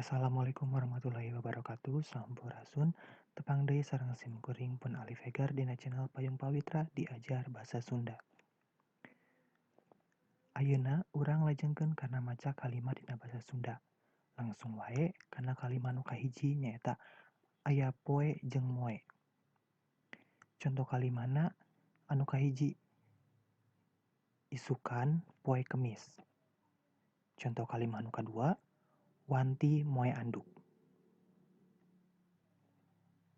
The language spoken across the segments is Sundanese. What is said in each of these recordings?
Assalamualaikum warahmatullahi wabarakatuh. Sampurasun. Tepang deui sareng simkuring pun Ali Vegar dina channel Payung Pawitra diajar bahasa Sunda. Ayeuna urang lajengkeun kana maca kalimat dina basa Sunda. Langsung wae kana kalimat nu kahiji nyaeta aya poe jeung moe. Contoh kalimatna anu kahiji isukan poe Kemis. Contoh kalimat anu kadua wanti moe anduk.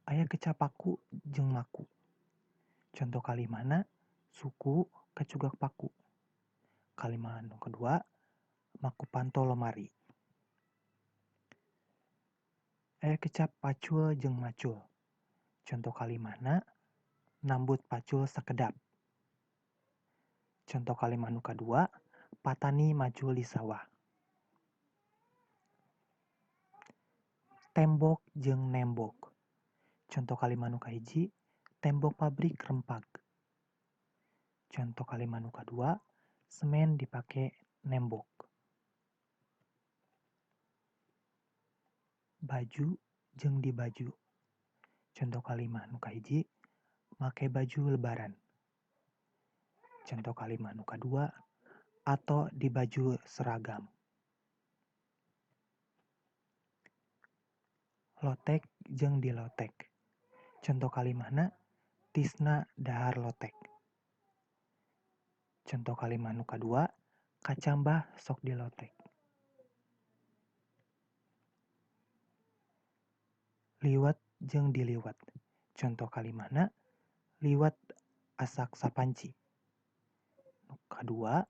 Aya kecapaku jeung maku. Contoh kalimatna suku kacugak paku. Kalimat anu kedua maku panto lomari. Aya kecap pacul jeung macul. Contoh kalimatna nambut pacul sakedap. Contoh kalimat anu kadua patani macul di sawah. Tembok jeung nembok. Contoh kalimat anu kahiji tembok pabrik rempag. Contoh kalimat anu kadua semen dipake nembok. Baju jeung dibaju. Contoh kalimat anu kahiji make baju lebaran. Contoh kalimat anu kadua ato di baju seragam. Lotek jeung dilotek. Contoh kalimatna tisna dahar lotek. Contoh kalimat anu kadua kacambah sok dilotek. Liwet jeung diliwet. Contoh kalimatna liwet asak sapanci. Nu kadua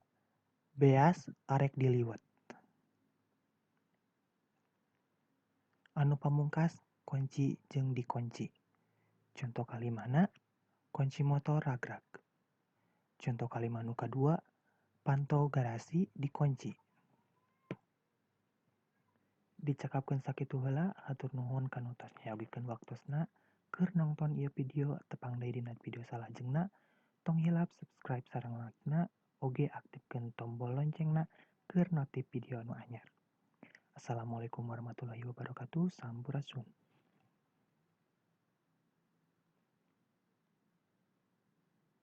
beas arek diliwet. Anu pamungkas kunci jeung dikunci. Contoh kalimatna kunci motor ragrag. Contoh kalimat anu kadua panto garasi dikunci. Dicakapkeun sakitu heula hatur nuhun kanu tos nyagikeun waktosna keur nongton ieu video tepang deui dina video salajengna tong hilap subscribe sareng like-na oge aktifkeun tombol loncengna keur notif video anu anyar. Assalamualaikum warahmatullahi wabarakatuh. Sampurasun.